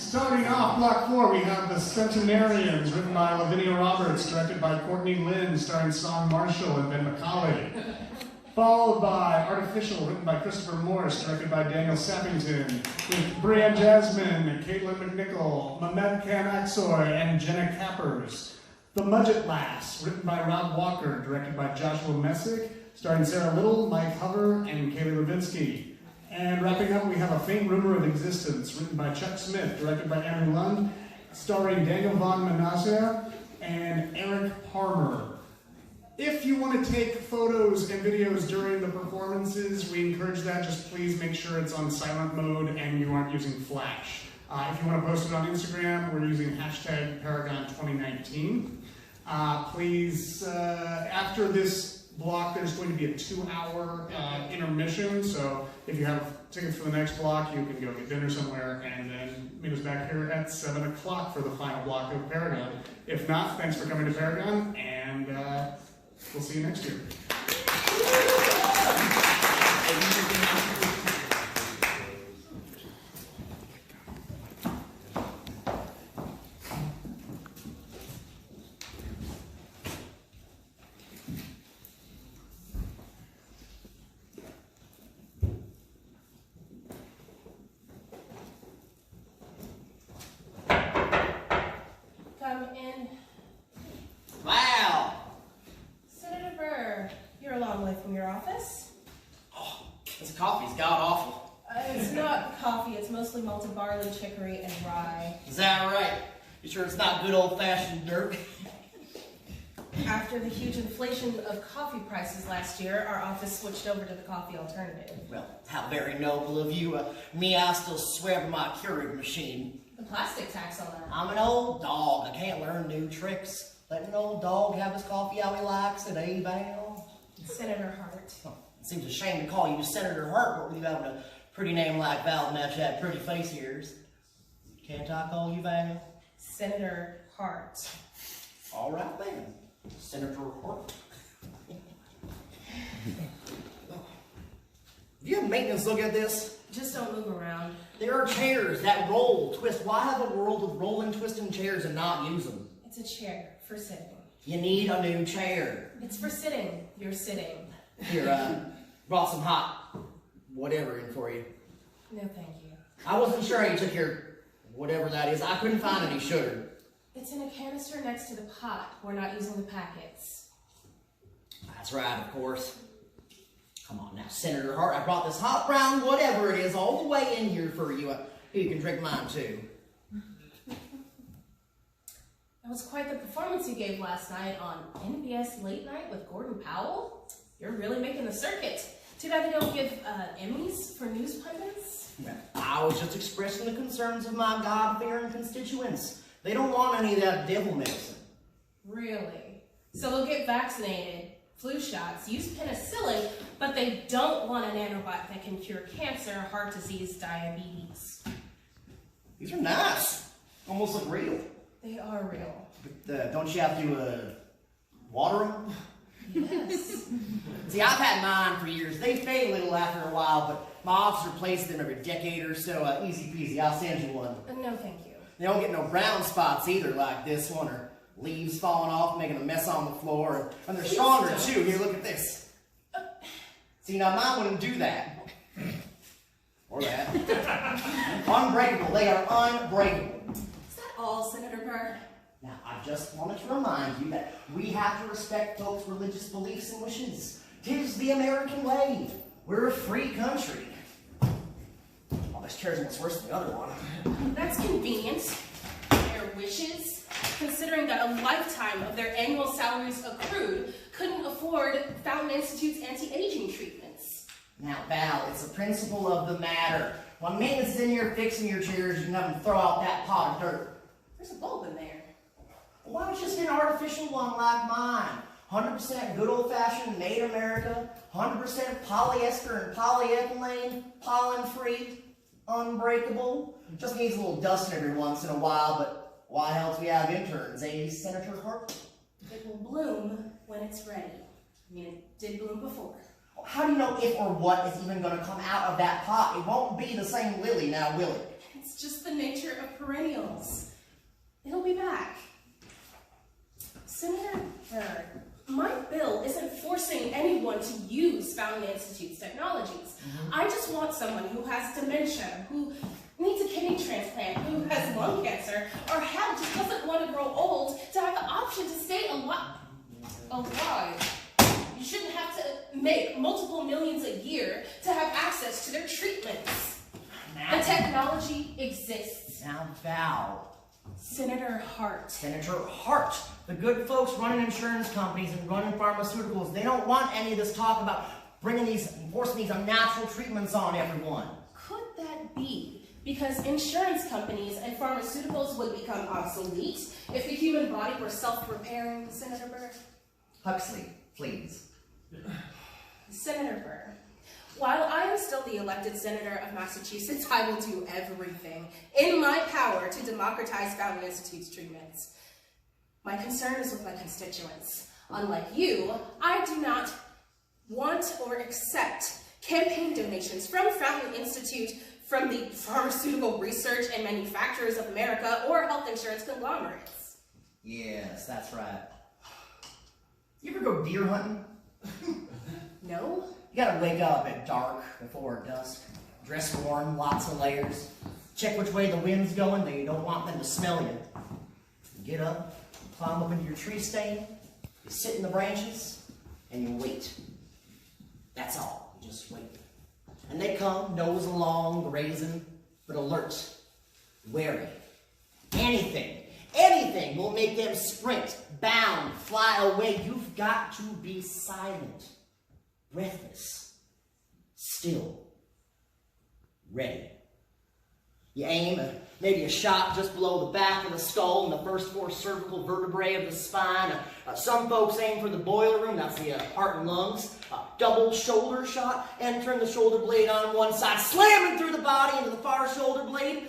Starting off Block 4, we have The Centenarians, written by Lavinia Roberts, directed by Courtney Lynn, starring Song Marshall and Ben McCauley. Followed by Artificial, written by Christopher Morris, directed by Daniel Sappington, with Brianne Jasmine, Caitlin McNichol, Mehmet Khan Aksoy, and Jenna Cappers. The Mudget Lass, written by Rob Walker, directed by Joshua Messick, starring Sarah Little, Mike Hover, and Kaylee Levinsky. And wrapping up, we have A Faint Rumor of Existence, written by Chuck Smith, directed by Andrew Lund, starring Daniel Von Menassia and Eric Parmer. If you want to take photos and videos during the performances, we encourage that. Just please make sure it's on silent mode and you aren't using flash. If you want to post it on Instagram, we're using hashtag PARAGON2019. Please, after this block, there's going to be a 2-hour intermission, so if you have tickets for the next block, you can go get dinner somewhere and then meet us back here at 7 o'clock for the final block of Paragon. If not, thanks for coming to Paragon, and we'll see you next year. Come in. Wow! Senator Burr, you're a long way from your office. Oh, this coffee's god-awful. It's not coffee, it's mostly malted barley, chicory, and rye. Is that right? You sure it's not good old-fashioned dirt? After the huge inflation of coffee prices last year, our office switched over to the coffee alternative. Well, how very noble of you. Me, I still swear by my Keurig machine. The plastic tax on that. I'm an old dog. I can't learn new tricks. Let an old dog have his coffee how he likes it, eh, Val? Senator Hart. Oh, it seems a shame to call you Senator Hart, but with you having a pretty name like Val, match that pretty face ears. Can't I call you Val? Senator Hart. All right then, Senator Hart. Do you have maintenance look at this? Just don't move around. There are chairs that roll, twist. Why have a world of rolling, twisting chairs and not use them? It's a chair for sitting. You need a new chair. It's for sitting. You're sitting. Here, brought some hot whatever in for you. No, thank you. I wasn't sure how you took your whatever that is. I couldn't find any sugar. It's in a canister next to the pot. We're not using the packets. That's right, of course. Come on now, Senator Hart. I brought this hot brown whatever it is all the way in here for you. You can drink mine too. That was quite the performance you gave last night on NBS Late Night with Gordon Powell. You're really making the circuit. Too bad they don't give Emmys for news pundits. Well, I was just expressing the concerns of my God-fearing constituents. They don't want any of that devil medicine. Really? So they'll get vaccinated, flu shots, use penicillin, but they don't want an antibiotic that can cure cancer, heart disease, diabetes. These are nice. Almost look real. They are real. But don't you have to water them? Yes. See, I've had mine for years. They fade a little after a while, but my office replaces them every decade or so. Easy peasy, I'll send you one. No, thank you. They don't get no brown spots either, like this one, or leaves falling off, making a mess on the floor. And they're stronger too. Here, look at this. See, now mine wouldn't do that. Or that. Unbreakable. They are unbreakable. Is that all, Senator Burr? Now, I just wanted to remind you that we have to respect folks' religious beliefs and wishes. 'Tis the American way. We're a free country. Oh, this chair's almost worse than the other one. That's convenient. Their wishes, considering that a lifetime of their annual salaries accrued couldn't afford Fountain Institute's anti-aging treatments. Now, Val, it's the principle of the matter. When maintenance is in here fixing your chairs, you can have them throw out that pot of dirt. There's a bulb in there. Why don't you just get an artificial one like mine? 100% good old-fashioned made America, 100% polyester and polyethylene, pollen-free, unbreakable. Just needs a little dusting every once in a while, but why else we have interns, eh, Senator Hart? It will bloom when it's ready. I mean, it did bloom before. How do you know if or what is even going to come out of that pot? It won't be the same lily now, will it? It's It's just the nature of perennials. It'll be back. Senator Byrd, my bill isn't forcing anyone to use Fountain Institute's technologies. I just want someone who has dementia, who needs a kidney transplant, who has lung cancer, or hell, just doesn't want to grow old, to have the option to stay alive. You shouldn't have to make multiple millions a year to have access to their treatments. The technology exists. Now, Val. Senator Hart. Senator Hart. The good folks running insurance companies and running pharmaceuticals, they don't want any of this talk about enforcing these unnatural treatments on everyone. Could that be because insurance companies and pharmaceuticals would become obsolete if the human body were self-repairing, Senator Byrd? Huxley, please. Senator Byrd, while I am still the elected senator of Massachusetts, I will do everything in my power to democratize Fountain Institute's treatments. My concern is with my constituents. Unlike you, I do not want or accept campaign donations from Fountain Institute, from the Pharmaceutical Research and Manufacturers of America, or health insurance conglomerates. Yes, that's right. You ever go deer hunting? No? You gotta wake up at dark before dusk, dress warm, lots of layers, check which way the wind's going, though you don't want them to smell you. You get up, you climb up into your tree stand, you sit in the branches, and you wait. That's all. You just wait. And they come, nose along, grazing, but alert, wary. Anything will make them sprint, bound, fly away. You've got to be silent, breathless, still, ready. You aim, maybe a shot just below the back of the skull and the first 4 cervical vertebrae of the spine. Some folks aim for the boiler room, that's the heart and lungs. Double shoulder shot, entering the shoulder blade on one side, slamming through the body into the far shoulder blade,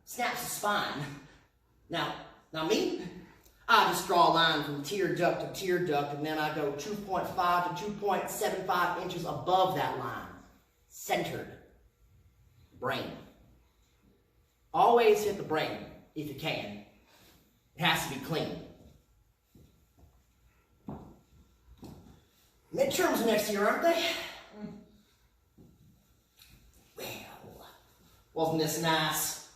snaps the spine. Now me, I just draw a line from tear duct to tear duct, and then I go 2.5 to 2.75 inches above that line. Centered. Brain. Always hit the brain, if you can. It has to be clean. Midterms next year, aren't they? Well, wasn't this nice?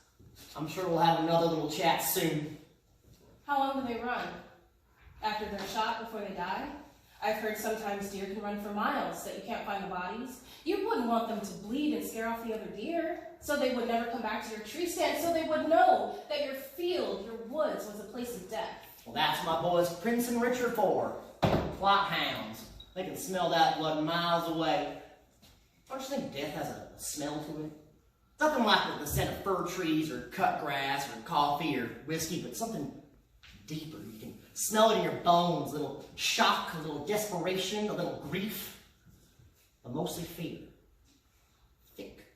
I'm sure we'll have another little chat soon. How long do they run? After they're shot before they die? I've heard sometimes deer can run for miles, that you can't find the bodies. You wouldn't want them to bleed and scare off the other deer, so they would never come back to your tree stand, so they would know that your field, your woods, was a place of death. Well, that's my boys Prince and Richard for. Plot hounds. They can smell that blood miles away. Don't you think death has a smell to it? Nothing like the scent of fir trees or cut grass or coffee or whiskey, but something deeper. You can smell it in your bones, a little shock, a little desperation, a little grief, but mostly fear. Thick,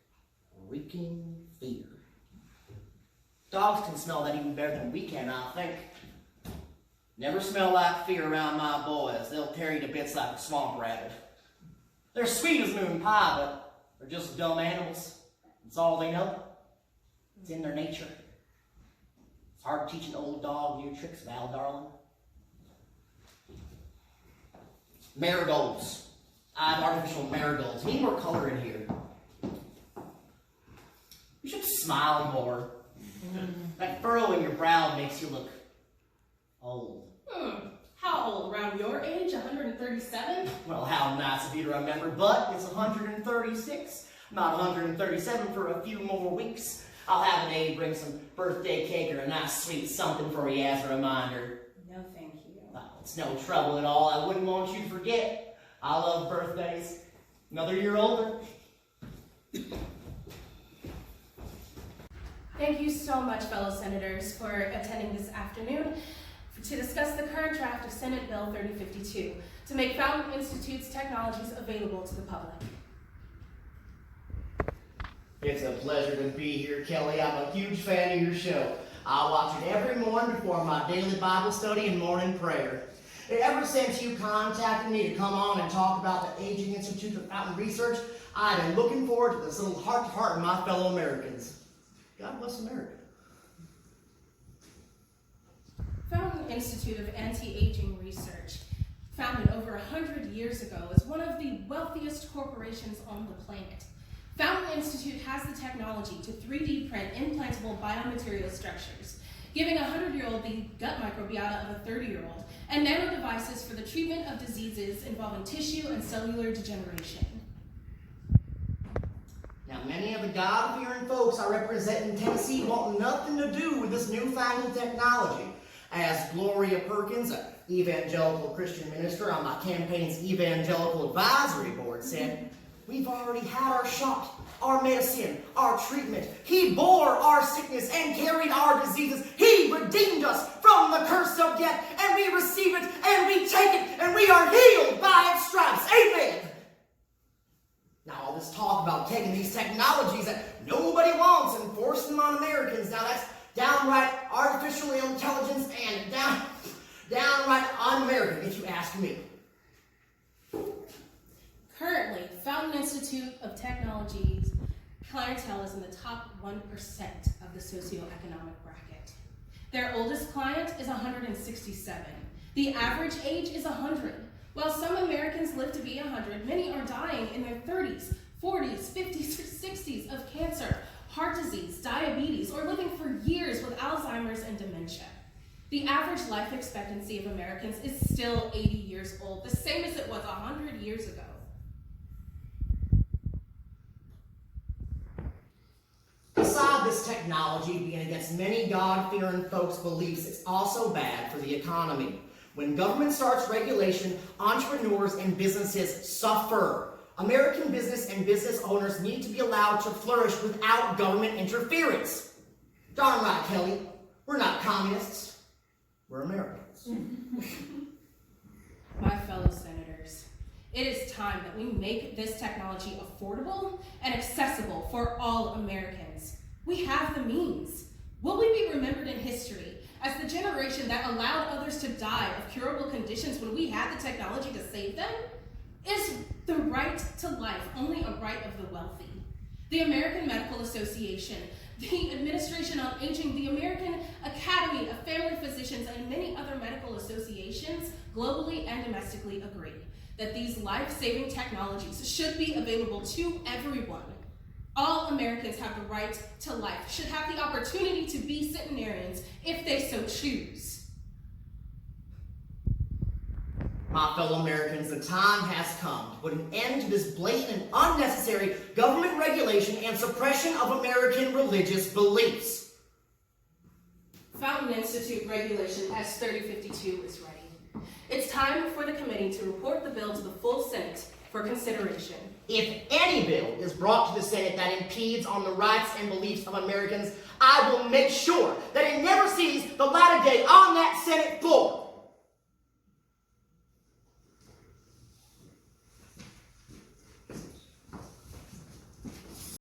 reeking fear. Dogs can smell that even better than we can, I think. Never smell like fear around my boys. They'll tear you to bits like a swamp rabbit. They're sweet as moon pie, but they're just dumb animals. It's all they know. It's in their nature. It's hard to teach an old dog new tricks, Val, darling. Marigolds. I have artificial marigolds. Need more color in here. You should smile more. That furrow in your brow makes you look old. How old? Around your age? 137? Well, how nice of you to remember, but it's 136. Not 137 for a few more weeks. I'll have an aide bring some birthday cake or a nice sweet something for you as a reminder. No, thank you. Well, it's no trouble at all. I wouldn't want you to forget. I love birthdays. Another year older. Thank you so much, fellow senators, for attending this afternoon to discuss the current draft of Senate Bill 3052 to make Fountain Institute's technologies available to the public. It's a pleasure to be here, Kelly. I'm a huge fan of your show. I watch it every morning before my daily Bible study and morning prayer. Ever since you contacted me to come on and talk about the Aging Institute of Fountain Research, I've been looking forward to this little heart-to-heart with my fellow Americans. God bless America. Fountain Institute of Anti-Aging Research, founded over 100 years ago, is one of the wealthiest corporations on the planet. Fountain Institute has the technology to 3D print implantable biomaterial structures, giving a 100-year-old the gut microbiota of a 30-year-old, and nano devices for the treatment of diseases involving tissue and cellular degeneration. Now, many of the God-fearing folks I represent in Tennessee want nothing to do with this newfangled technology. As Gloria Perkins, an evangelical Christian minister on my campaign's evangelical advisory board, said, "We've already had our shot, our medicine, our treatment. He bore our sickness and carried our diseases. He redeemed us from the curse of death, and we receive it, and we take it, and we are healed by its stripes. Amen." Now, all this talk about taking these technologies that nobody wants and forcing them on Americans, now that's downright artificial intelligence and downright un-American, if you ask me. Currently, Fountain Institute of Technology's clientele is in the top 1% of the socioeconomic bracket. Their oldest client is 167. The average age is 100. While some Americans live to be 100, many are dying in their 30s, 40s, 50s, or 60s of cancer, heart disease, diabetes, or living for years with Alzheimer's and dementia. The average life expectancy of Americans is still 80 years old, the same as it was 100 years ago. Beside this technology being against many God-fearing folks' beliefs, it's also bad for the economy. When government starts regulation, entrepreneurs and businesses suffer. American business and business owners need to be allowed to flourish without government interference. Darn right, Kelly. We're not communists. We're Americans. My fellow senators, it is time that we make this technology affordable and accessible for all Americans. We have the means. Will we be remembered in history as the generation that allowed others to die of curable conditions when we had the technology to save them? Is the right to life only a right of the wealthy? The American Medical Association, the Administration on Aging, the American Academy of Family Physicians, and many other medical associations globally and domestically agree that these life-saving technologies should be available to everyone. All Americans have the right to life, should have the opportunity to be centenarians if they so choose. My fellow Americans, the time has come to put an end to this blatant and unnecessary government regulation and suppression of American religious beliefs. Fountain Institute Regulation S3052 is ready. It's time for the committee to report the bill to the full Senate for consideration. If any bill is brought to the Senate that impedes on the rights and beliefs of Americans, I will make sure that it never sees the light of day on that Senate floor.